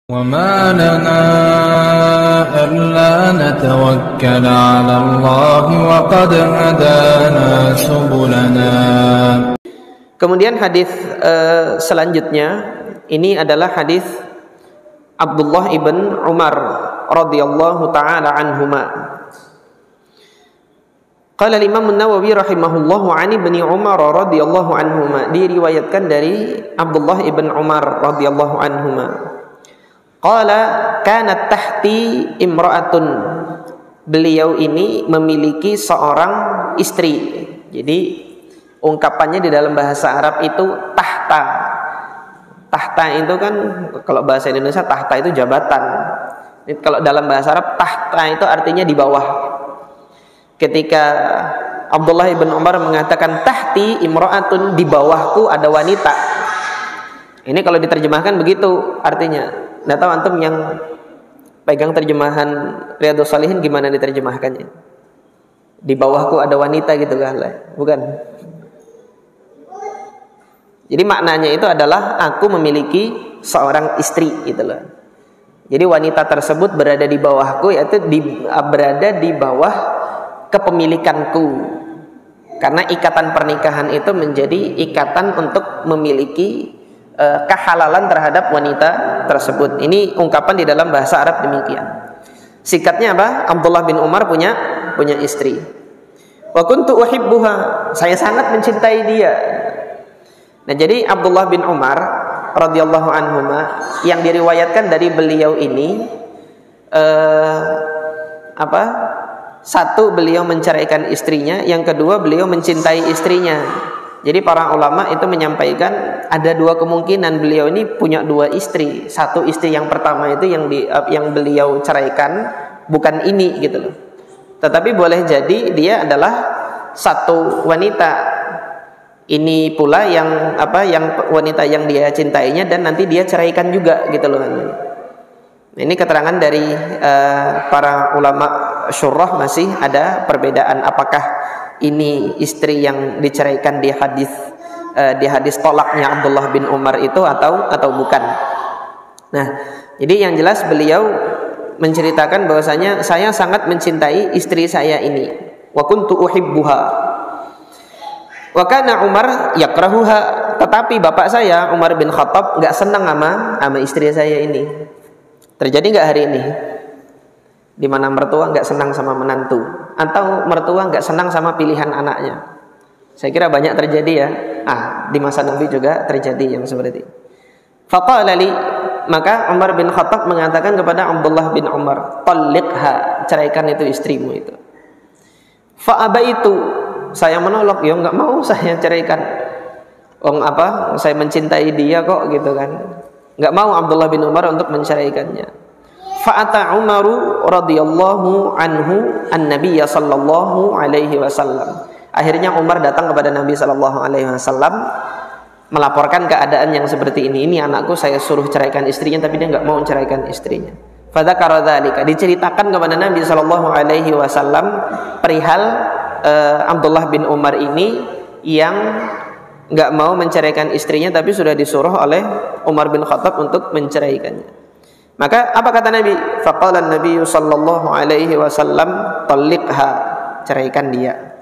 وما لنا ألا نتوكل على الله وقد هدانا سبلنا. Kemudian hadis selanjutnya ini adalah hadis Abdullah ibn Umar radhiyallahu taala anhuma. Qala Imam An-Nawawi rahimahullahu an ibni Umar radhiyallahu anhuma, diriwayatkan dari Abdullah ibn Umar radhiyallahu anhuma. Qala kanat tahti imra'atun, beliau ini memiliki seorang istri. Jadi ungkapannya di dalam bahasa Arab itu tahta. Tahta itu kan kalau bahasa Indonesia tahta itu jabatan. Kalau dalam bahasa Arab tahta itu artinya di bawah. Ketika Abdullah ibn Umar mengatakan tahti imra'atun, di bawahku ada wanita. Ini kalau diterjemahkan begitu artinya. Nggak tahu antum yang pegang terjemahan Riyadhus Shalihin gimana diterjemahkannya? Di bawahku ada wanita gitu kan? Bukan. Jadi maknanya itu adalah aku memiliki seorang istri gitu loh. Jadi wanita tersebut berada di bawahku, yaitu berada di bawah kepemilikanku. Karena ikatan pernikahan itu menjadi ikatan untuk memiliki kehalalan terhadap wanita tersebut. Ini ungkapan di dalam bahasa Arab demikian. Sikatnya apa? Abdullah bin Umar punya istri. Wa kuntu uhibbuha, saya sangat mencintai dia. Nah, jadi Abdullah bin Umar radhiyallahu anhuma yang diriwayatkan dari beliau ini satu, beliau menceraikan istrinya, yang kedua beliau mencintai istrinya. Jadi para ulama itu menyampaikan ada dua kemungkinan beliau ini punya dua istri. Satu istri yang pertama itu yang beliau ceraikan bukan ini gitu loh. Tetapi boleh jadi dia adalah satu wanita. Ini pula yang wanita yang dia cintainya dan nanti dia ceraikan juga gitu loh. Ini keterangan dari para ulama syurah, masih ada perbedaan apakah ini istri yang diceraikan di hadis tolaknya Abdullah bin Umar itu atau bukan. Nah, jadi yang jelas beliau menceritakan bahwasanya saya sangat mencintai istri saya ini. Wa kuntu uhibbuha. Wa kana Umar yakrahuha, tetapi bapak saya Umar bin Khattab enggak senang sama istri saya ini. Terjadi enggak hari ini? Di mana mertua enggak senang sama menantu, atau mertua enggak senang sama pilihan anaknya. Saya kira banyak terjadi ya. Di masa Nabi juga terjadi yang seperti itu. Faqala li, maka Umar bin Khattab mengatakan kepada Abdullah bin Umar, "Talliqha, ceraikan itu istrimu itu." Fa abaitu, saya menolak, ya enggak mau saya ceraikan. Saya mencintai dia kok gitu kan. Enggak mau Abdullah bin Umar untuk menceraikannya. Fa'ata Umaru radhiyallahu anhu an-nabiy sallallahu alaihi wasallam. Akhirnya Umar datang kepada Nabi sallallahu alaihi wasallam melaporkan keadaan yang seperti ini. Ini anakku saya suruh ceraikan istrinya tapi dia enggak mau menceraikan istrinya. Fadzakara dzalika, diceritakan kepada Nabi sallallahu alaihi wasallam perihal Abdullah bin Umar ini yang enggak mau menceraikan istrinya tapi sudah disuruh oleh Umar bin Khattab untuk menceraikannya. Maka apa kata Nabi? Faqala an-nabiy sallallahu alaihi wasallam, talliqha, ceraikan dia.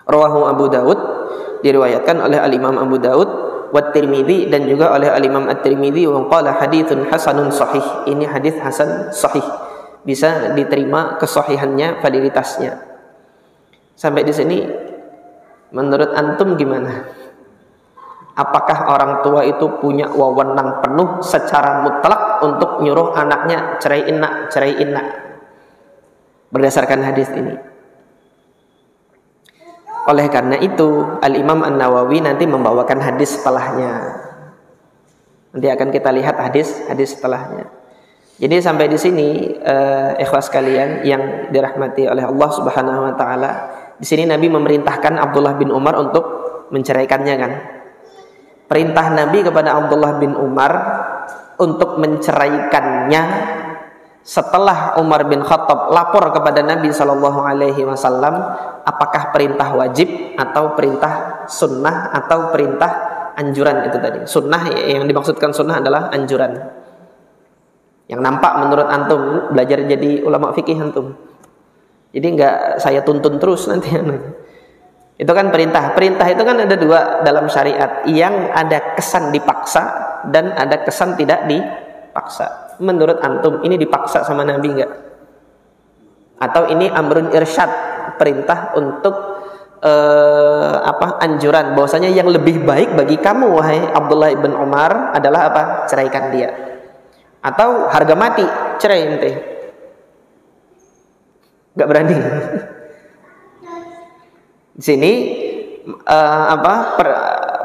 Rawahu Abu Daud, diriwayatkan oleh al-Imam Abu Daud, wa Tirmidzi, dan juga oleh al-Imam At-Tirmidzi, wa qala haditsun hasanun sahih. Ini hadis hasan sahih. Bisa diterima kesahihannya, validitasnya. Sampai di sini menurut antum gimana? Apakah orang tua itu punya wewenang penuh secara mutlak untuk nyuruh anaknya ceraiin nak berdasarkan hadis ini? Oleh karena itu Al-Imam An-Nawawi nanti membawakan hadis setelahnya. Nanti akan kita lihat hadis setelahnya. Jadi sampai di sini ikhwas kalian yang dirahmati oleh Allah Subhanahu wa taala, di sini Nabi memerintahkan Abdullah bin Umar untuk menceraikannya kan? Perintah Nabi kepada Abdullah bin Umar untuk menceraikannya setelah Umar bin Khattab lapor kepada Nabi Shallallahu Alaihi Wasallam, apakah perintah wajib atau perintah sunnah atau perintah anjuran itu tadi. Sunnah, yang dimaksudkan sunnah adalah anjuran. Yang nampak menurut antum, belajar jadi ulama fikih antum. Jadi enggak saya tuntun terus nanti. Itu kan perintah. Perintah itu kan ada dua dalam syariat, yang ada kesan dipaksa dan ada kesan tidak dipaksa. Menurut antum ini dipaksa sama Nabi enggak? Atau ini amrun irsyad, perintah untuk anjuran bahwasanya yang lebih baik bagi kamu wahai Abdullah ibn Umar adalah apa? Ceraikan dia. Atau harga mati, cerai ente. Enggak berani. Di sini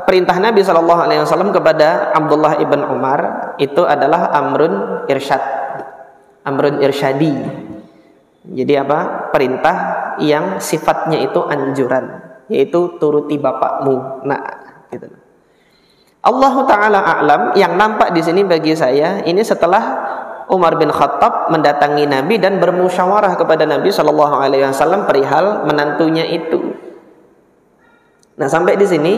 perintah Nabi SAW kepada Abdullah ibn Umar itu adalah amrun irsyad, amrun irsyadi. Jadi perintah yang sifatnya itu anjuran, yaitu turuti bapakmu. Nah, gitu. Allah Ta'ala a'lam. Yang nampak di sini bagi saya ini setelah Umar bin Khattab mendatangi Nabi dan bermusyawarah kepada Nabi SAW perihal menantunya itu. Nah, sampai di sini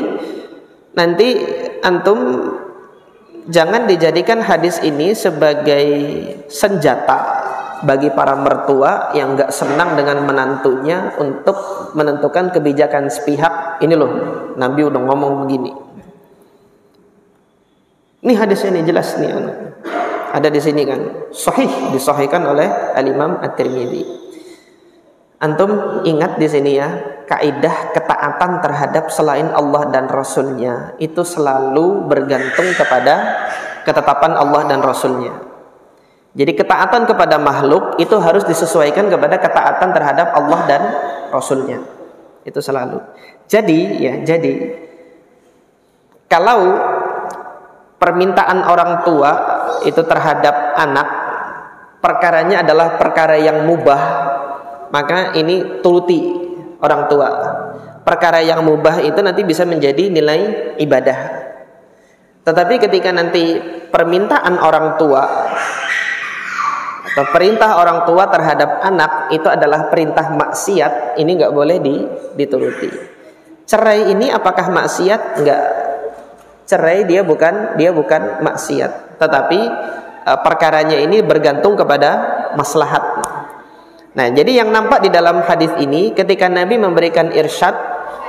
nanti antum jangan dijadikan hadis ini sebagai senjata bagi para mertua yang enggak senang dengan menantunya untuk menentukan kebijakan sepihak. Ini loh, Nabi udah ngomong begini. Ini hadisnya nih jelas nih, ada di sini kan, sahih, disahihkan oleh Al-Imam At-Tirmidzi. Antum ingat di sini ya, kaidah ketaatan terhadap selain Allah dan Rasulnya itu selalu bergantung kepada ketetapan Allah dan Rasulnya. Jadi ketaatan kepada makhluk itu harus disesuaikan kepada ketaatan terhadap Allah dan Rasulnya. Itu selalu. Jadi kalau permintaan orang tua itu terhadap anak, perkaranya adalah perkara yang mubah, maka ini turuti orang tua. Perkara yang mubah itu nanti bisa menjadi nilai ibadah. Tetapi ketika nanti permintaan orang tua atau perintah orang tua terhadap anak itu adalah perintah maksiat, ini nggak boleh dituruti. Cerai ini apakah maksiat? Enggak. Cerai dia bukan maksiat, tetapi perkaranya ini bergantung kepada maslahat. Nah, jadi yang nampak di dalam hadis ini ketika Nabi memberikan irsyad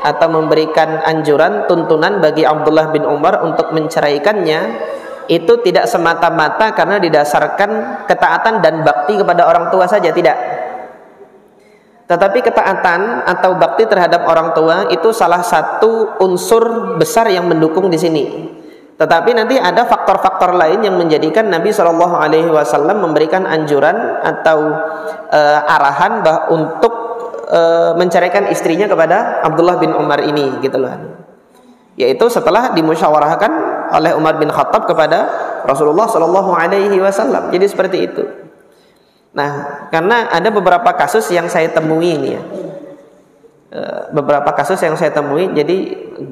atau memberikan anjuran, tuntunan bagi Abdullah bin Umar untuk menceraikannya, itu tidak semata-mata karena didasarkan ketaatan dan bakti kepada orang tua saja, tidak. Tetapi ketaatan atau bakti terhadap orang tua itu salah satu unsur besar yang mendukung di sini. Tetapi nanti ada faktor-faktor lain yang menjadikan Nabi SAW memberikan anjuran atau arahan untuk menceraikan istrinya kepada Abdullah bin Umar ini, gitu loh. Yaitu setelah dimusyawarahkan oleh Umar bin Khattab kepada Rasulullah SAW. Jadi seperti itu. Nah, karena ada beberapa kasus yang saya temui ini ya. Beberapa kasus yang saya temui, jadi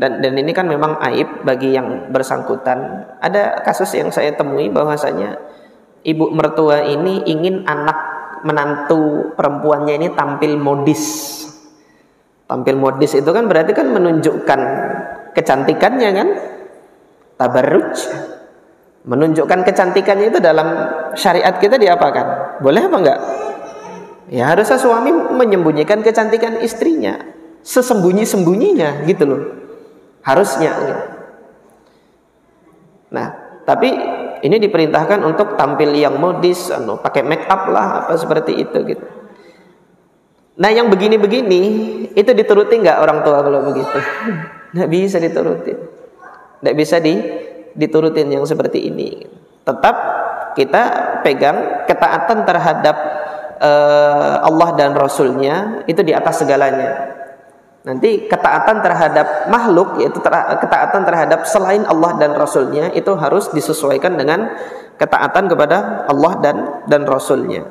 dan ini kan memang aib bagi yang bersangkutan. Ada kasus yang saya temui bahwasanya ibu mertua ini ingin anak menantu perempuannya ini tampil modis. Tampil modis itu kan berarti kan menunjukkan kecantikannya kan, tabarruj, menunjukkan kecantikannya itu dalam syariat kita diapakan? Boleh apa enggak? Ya harusnya suami menyembunyikan kecantikan istrinya sesembunyi-sembunyinya, gitu loh, harusnya gitu. Nah, tapi ini diperintahkan untuk tampil yang modis, pakai make up lah, apa seperti itu gitu. Nah, yang begini-begini itu dituruti nggak orang tua kalau begitu? Nggak bisa diturutin. Nggak bisa diturutin yang seperti ini. Tetap kita pegang ketaatan terhadap Allah dan Rasulnya itu di atas segalanya. Nanti ketaatan terhadap makhluk, yaitu ketaatan terhadap selain Allah dan Rasulnya itu harus disesuaikan dengan ketaatan kepada Allah dan Rasulnya.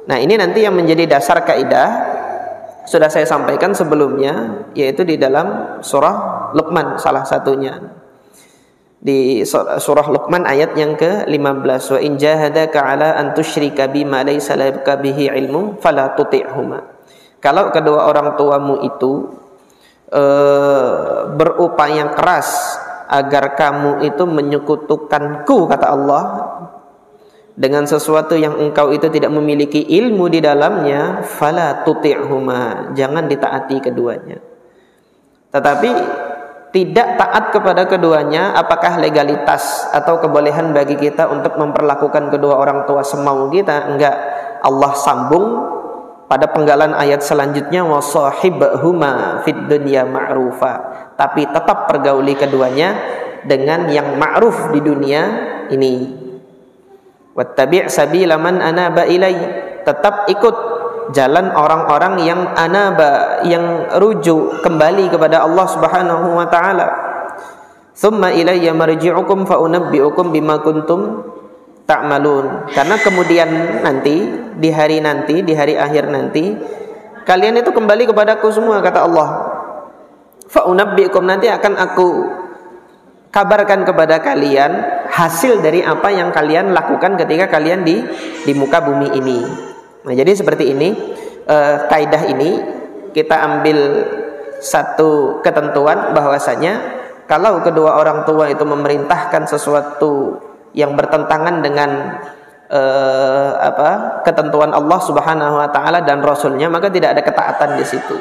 Nah, ini nanti yang menjadi dasar kaidah sudah saya sampaikan sebelumnya, yaitu di dalam surah Luqman salah satunya. Di surah Luqman ayat yang ke-15, wa in jahadaka ala an tusyrika bima laysa laka bihi ilmu fala tuti'huma. Kalau kedua orang tuamu itu berupaya keras agar kamu itu menyekutukanku, kata Allah, dengan sesuatu yang engkau itu tidak memiliki ilmu di dalamnya, fala tuti'huma, jangan ditaati keduanya. Tetapi tidak taat kepada keduanya, apakah legalitas atau kebolehan bagi kita untuk memperlakukan kedua orang tua semau kita? Enggak. Allah sambung pada penggalan ayat selanjutnya, wasahibhuma fid dunya ma'rufa, tapi tetap pergauli keduanya dengan yang ma'ruf di dunia ini. Wattabi' sabila man anaba ilai, tetap ikut jalan orang-orang yang anaba, yang rujuk kembali kepada Allah Subhanahu wa taala. Tsumma ilayya marji'ukum fa unabbi'ukum bima kuntum ta'malun. Karena kemudian nanti, di hari akhir nanti, kalian itu kembali kepadaku semua, kata Allah. Fa unabbi'ukum, nanti akan aku kabarkan kepada kalian hasil dari apa yang kalian lakukan ketika kalian di muka bumi ini. Nah, jadi seperti ini kaidah ini kita ambil satu ketentuan bahwasanya kalau kedua orang tua itu memerintahkan sesuatu yang bertentangan dengan ketentuan Allah Subhanahu wa taala dan Rasulnya, maka tidak ada ketaatan di situ.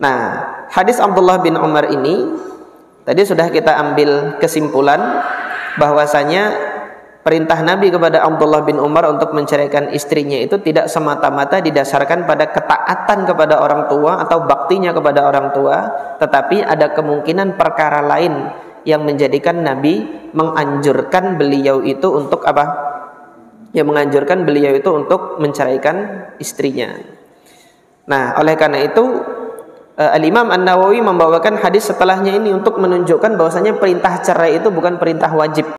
Nah, hadis Abdullah bin Umar ini tadi sudah kita ambil kesimpulan bahwasanya perintah Nabi kepada Abdullah bin Umar untuk menceraikan istrinya itu tidak semata-mata didasarkan pada ketaatan kepada orang tua atau baktinya kepada orang tua, tetapi ada kemungkinan perkara lain yang menjadikan Nabi menganjurkan beliau itu untuk apa? Yang menganjurkan beliau itu untuk menceraikan istrinya. Nah, oleh karena itu Al-Imam An-Nawawi membawakan hadis setelahnya ini untuk menunjukkan bahwasanya perintah cerai itu bukan perintah wajib.